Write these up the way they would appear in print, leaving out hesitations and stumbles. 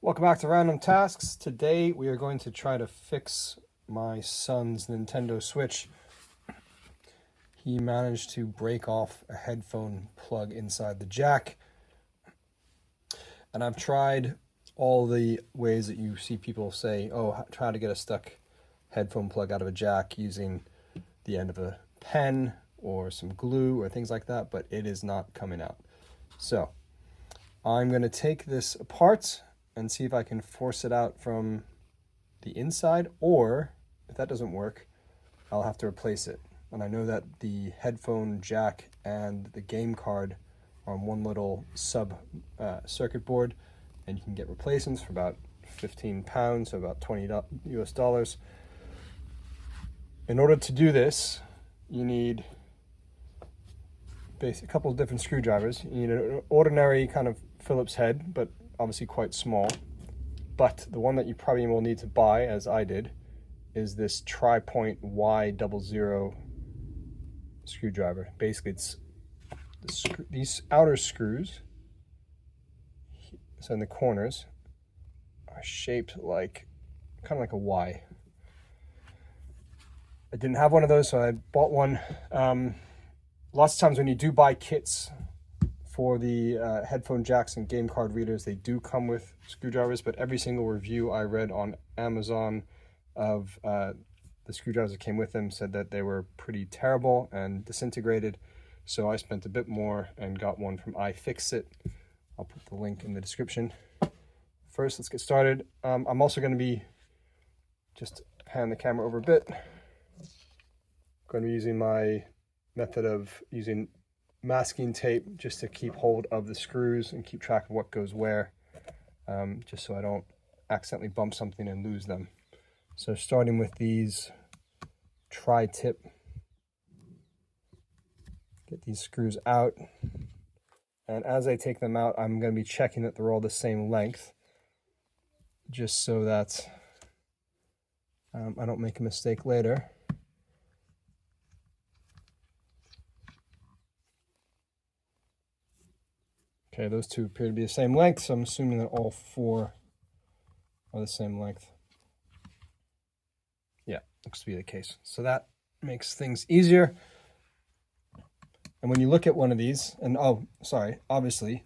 Welcome back to Random Tasks. Today we are going to try to fix my son's Nintendo Switch. He managed to break off a headphone plug inside the jack. And I've tried all the ways that you see people say, oh, try to get a stuck headphone plug out of a jack using the end of a pen or some glue or things like that, but it is not coming out. So I'm going to take this apart and see if I can force it out from the inside, or if that doesn't work, I'll have to replace it. And I know that the headphone jack and the game card are on one little sub circuit board, and you can get replacements for about 15 pounds, so about $20 US. In order to do this, you need a couple of different screwdrivers. You need an ordinary kind of Phillips head, but obviously quite small. But the one that you probably will need to buy, as I did, is this Tri-point Y00 screwdriver. Basically, it's these outer screws, so in the corners, are shaped like kind of like a Y. I didn't have one of those, so I bought one. Lots of times when you do buy kits for the headphone jacks and game card readers, they do come with screwdrivers, but every single review I read on Amazon of the screwdrivers that came with them said that they were pretty terrible and disintegrated. So I spent a bit more and got one from iFixit. I'll put the link in the description. First, let's get started. I'm also going to be, just pan the camera over a bit, going to be using my method of using masking tape just to keep hold of the screws and keep track of what goes where, just so I don't accidentally bump something and lose them. So starting with these tri-tip, get these screws out, and as I take them out, I'm going to be checking that they're all the same length, just so that I don't make a mistake later. Okay, those two appear to be the same length, so I'm assuming that all four are the same length. Yeah, looks to be the case. So that makes things easier. And when you look at one of these, and oh, sorry, obviously,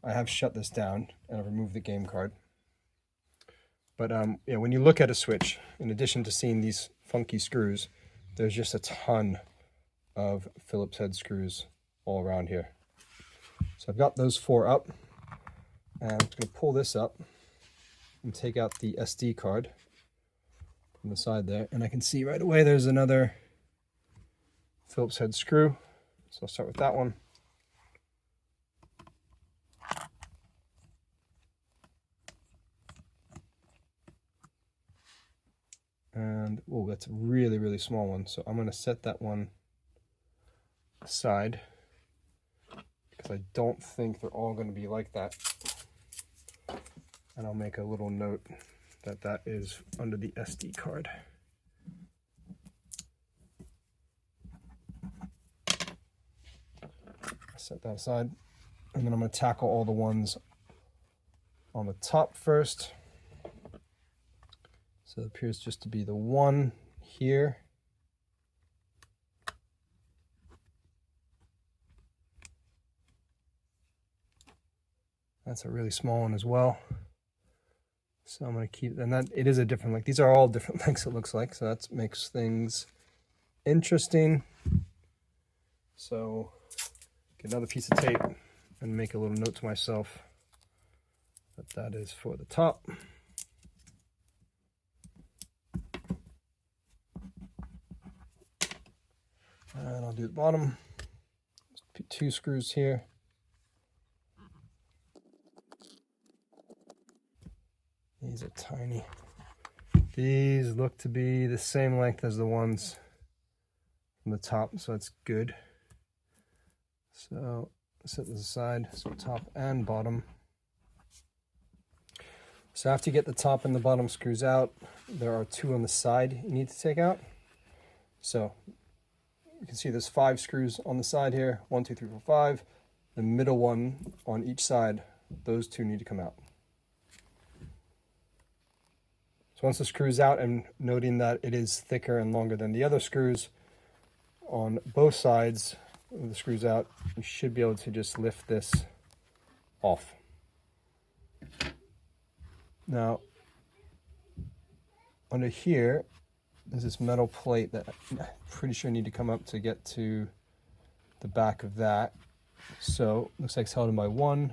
I have shut this down and I've removed the game card. But yeah, when you look at a Switch, in addition to seeing these funky screws, there's just a ton of Phillips head screws all around here. So I've got those four up, and I'm just going to pull this up and take out the SD card from the side there, and I can see right away there's another Phillips head screw. So I'll start with that one. And, oh, that's a really, really small one. So I'm going to set that one aside, because I don't think they're all going to be like that. And I'll make a little note that that is under the SD card. Set that aside. And then I'm going to tackle all the ones on the top first. So it appears just to be the one here. That's a really small one as well. So I'm going to keep, and that it is a different length. These are all different lengths, it looks like. So that makes things interesting. So get another piece of tape and make a little note to myself that that is for the top. And I'll do the bottom. Two screws here. These are tiny. These look to be the same length as the ones from the top, so that's good. So set this aside, so top and bottom. So after you get the top and the bottom screws out, there are two on the side you need to take out. So you can see there's 5 screws on the side here, 1, 2, 3, 4, 5. The middle one on each side, those two need to come out. So once the screw's out, and noting that it is thicker and longer than the other screws on both sides, with the screws out, you should be able to just lift this off. Now, under here, there's this metal plate that I'm pretty sure I need to come up to get to the back of that. So, looks like it's held in by 1,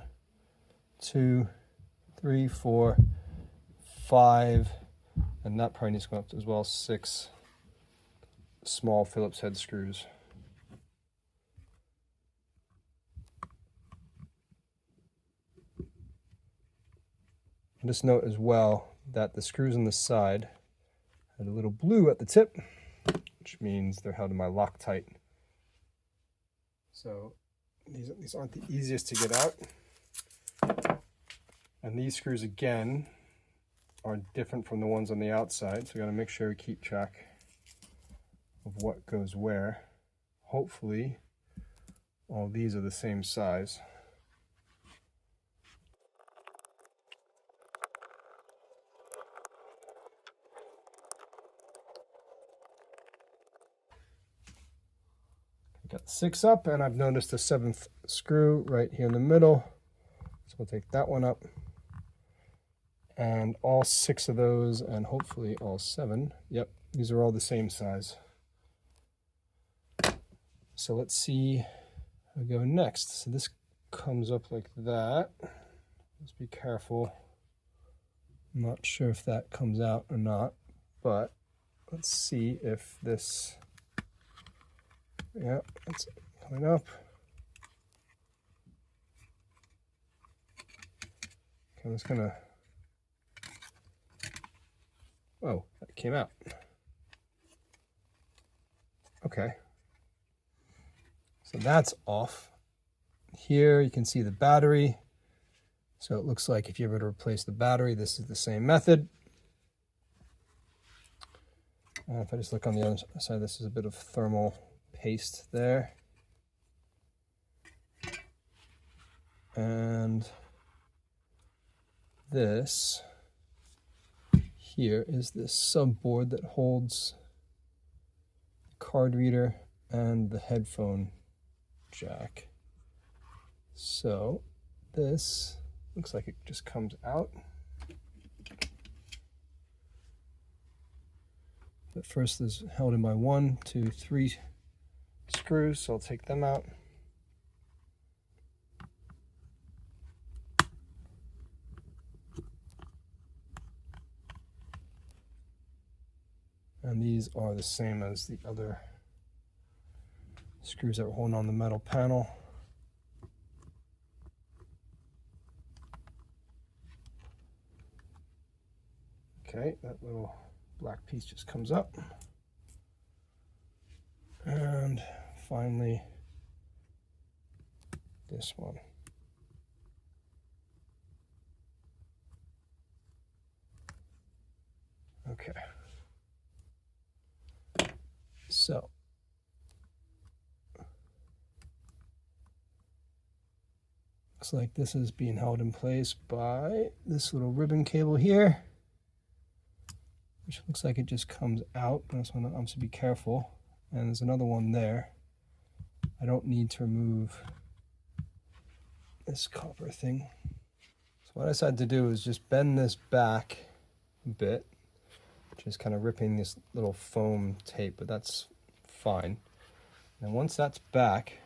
2, 3, 4, 5, and that probably needs to come up as well, 6 small Phillips head screws. And just note as well that the screws on the side had a little blue at the tip, which means they're held in my Loctite. So these aren't the easiest to get out. And these screws, again, are different from the ones on the outside, so we got to make sure we keep track of what goes where. Hopefully all these are the same size. Got 6 up, and I've noticed the 7th screw right here in the middle, so we'll take that one up, and all 6 of those, and hopefully all 7, yep, these are all the same size. So let's see how we go next. So this comes up like that. Let's be careful. I'm not sure if that comes out or not, but let's see if this, yeah, it's coming up. Okay, I'm just gonna, oh, that came out. Okay. So that's off. Here you can see the battery. So it looks like if you ever to replace the battery, this is the same method. If I just look on the other side, this is a bit of thermal paste there. And this here is this subboard that holds the card reader and the headphone jack. So this looks like it just comes out. But first is held in by 1, 2, 3 screws, so I'll take them out. And these are the same as the other screws that were holding on the metal panel. Okay, that little black piece just comes up. And finally, this one. Okay. So, looks like this is being held in place by this little ribbon cable here, which looks like it just comes out, but I just want to obviously be careful. And there's another one there. I don't need to remove this copper thing. So what I decided to do is just bend this back a bit, just kind of ripping this little foam tape, but that's fine. And once that's back,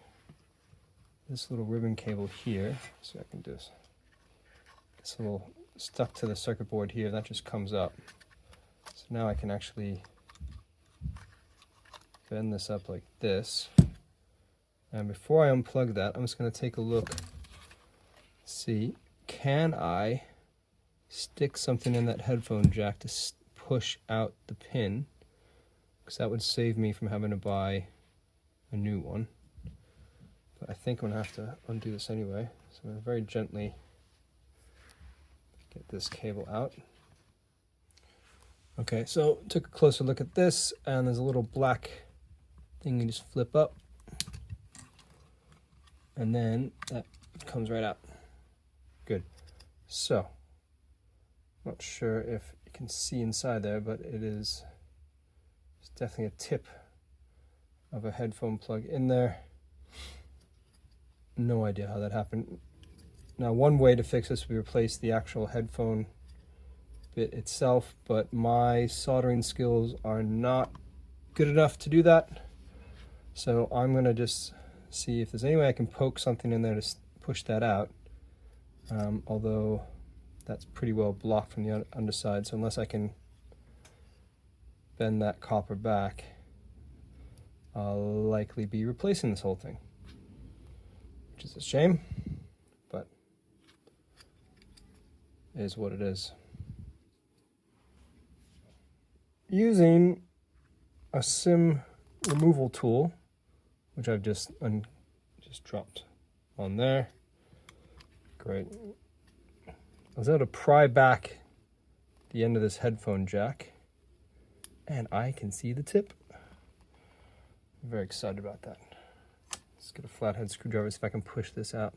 this little ribbon cable here, so I can do this, it's a little stuck to the circuit board here, that just comes up. So now I can actually bend this up like this. And before I unplug that, I'm just going to take a look, see, can I stick something in that headphone jack to push out the pin? Because that would save me from having to buy a new one. But I think I'm going to have to undo this anyway. So I'm going to very gently get this cable out. Okay, so took a closer look at this, and there's a little black thing you just flip up, and then that comes right out. Good. So, not sure if you can see inside there, but it's definitely a tip of a headphone plug in there. No idea how that happened. Now, one way to fix this would be replace the actual headphone bit itself, but my soldering skills are not good enough to do that. So I'm gonna just see if there's any way I can poke something in there to push that out. Although that's pretty well blocked from the underside, so unless I can bend that copper back, I'll likely be replacing this whole thing, which is a shame, but it is what it is. Using a SIM removal tool, which I've just dropped on there. Great. I was able to pry back the end of this headphone jack, and I can see the tip. I'm very excited about that. Let's get a flathead screwdriver, see if I can push this out.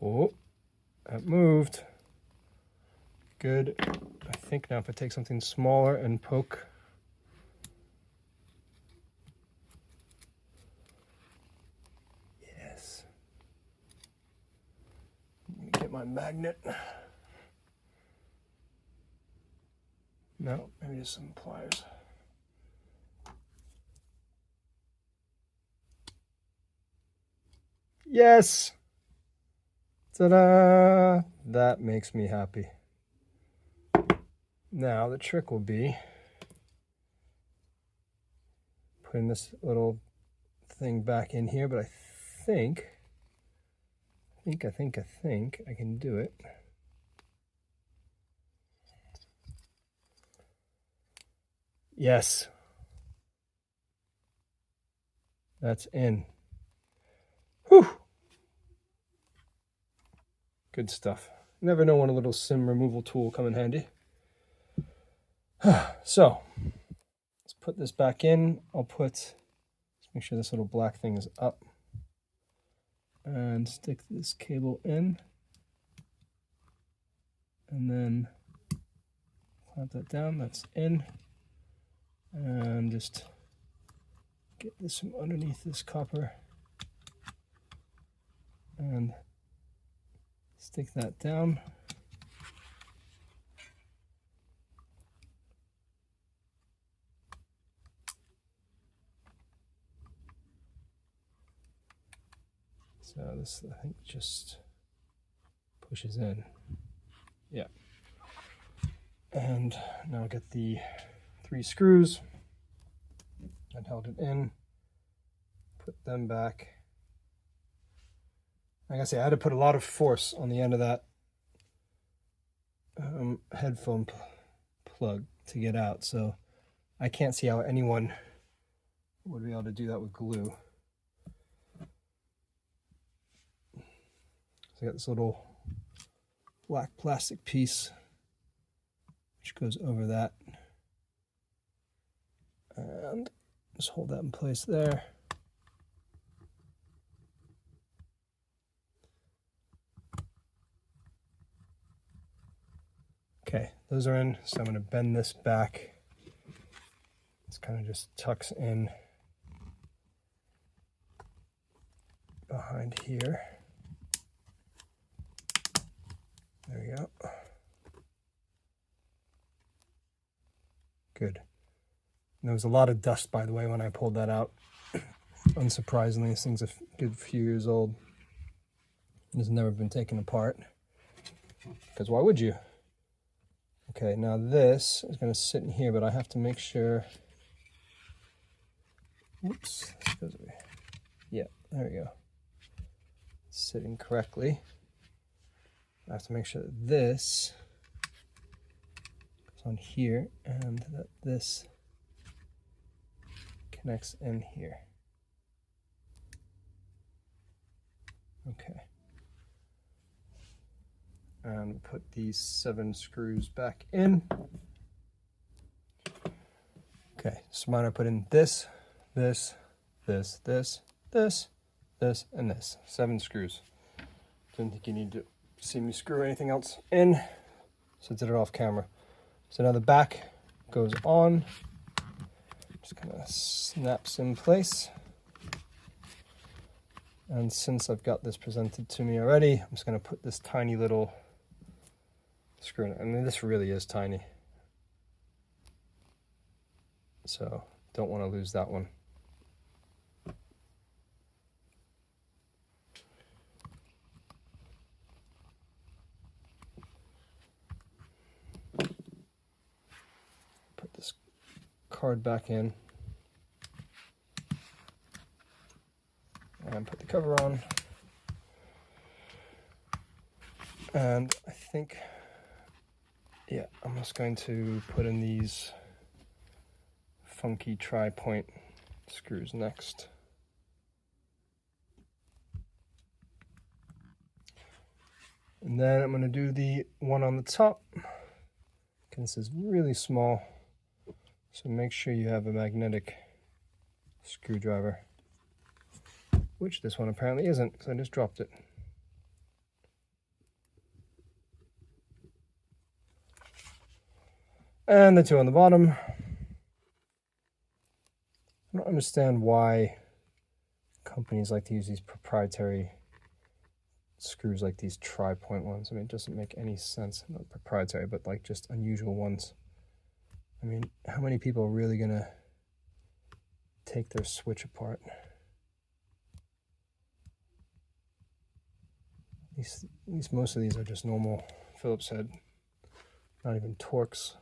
Oh, that moved. Good. I think now if I take something smaller and poke. Yes. I'm gonna get my magnet. No, maybe just some pliers. Yes! Ta-da! That makes me happy. Now the trick will be putting this little thing back in here, but I think I can do it. Yes. That's in. Whew. Good stuff. Never know when a little SIM removal tool will come in handy. So, let's put this back in. Let's make sure this little black thing is up. And stick this cable in. And then clamp that down, that's in. And just get this from underneath this copper. And stick that down. So this, I think, just pushes in. Yeah. And now I'll get the 3 screws that held it in, put them back. Like I say, I had to put a lot of force on the end of that headphone plug to get out, so I can't see how anyone would be able to do that with glue. So I got this little black plastic piece which goes over that, and just hold that in place there. Okay, those are in, so I'm going to bend this back. This kind of just tucks in behind here. There we go. Good. And there was a lot of dust, by the way, when I pulled that out. Unsurprisingly, this thing's a good few years old. It has never been taken apart. Because why would you? Okay, now this is going to sit in here, but I have to make sure. Whoops, this goes away. Yeah, there we go. It's sitting correctly. I have to make sure that this goes on here and that this connects in here. Okay. and put these 7 screws back in. Okay, so mine I put in this, this, this, this, this, this, and this. 7 screws. Didn't think you need to see me screw anything else in, so I did it off camera. So now the back goes on, just kind of snaps in place. And since I've got this presented to me already, I'm just going to put this tiny little screw in. I mean, this really is tiny, so don't want to lose that one. Put this card back in and put the cover on. And I think, yeah, I'm just going to put in these funky tri-point screws next. And then I'm going to do the one on the top. And this is really small, so make sure you have a magnetic screwdriver, which this one apparently isn't, because I just dropped it. And the 2 on the bottom. I don't understand why companies like to use these proprietary screws like these tri-point ones. I mean, it doesn't make any sense. Not proprietary, but like just unusual ones. I mean, how many people are really gonna take their switch apart? At least most of these are just normal Phillips head, not even Torx.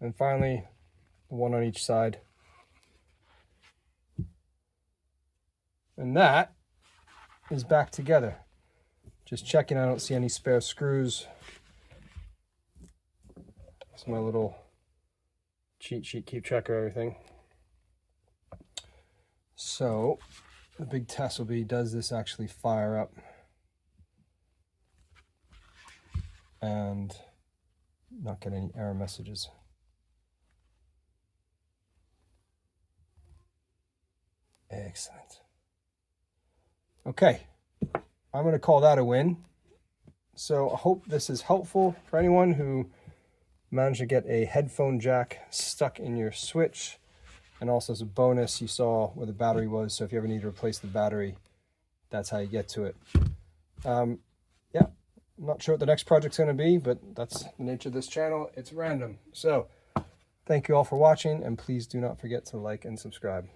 And finally, the one on each side. And that is back together. Just checking I don't see any spare screws. That's my little cheat sheet, keep track of everything. So the big test will be, does this actually fire up and not get any error messages? Excellent. Okay, I'm going to call that a win. So I hope this is helpful for anyone who managed to get a headphone jack stuck in your switch. And also as a bonus, you saw where the battery was. So if you ever need to replace the battery, that's how you get to it. Yeah, I'm not sure what the next project's going to be, but that's the nature of this channel. It's random. So thank you all for watching, and please do not forget to like and subscribe.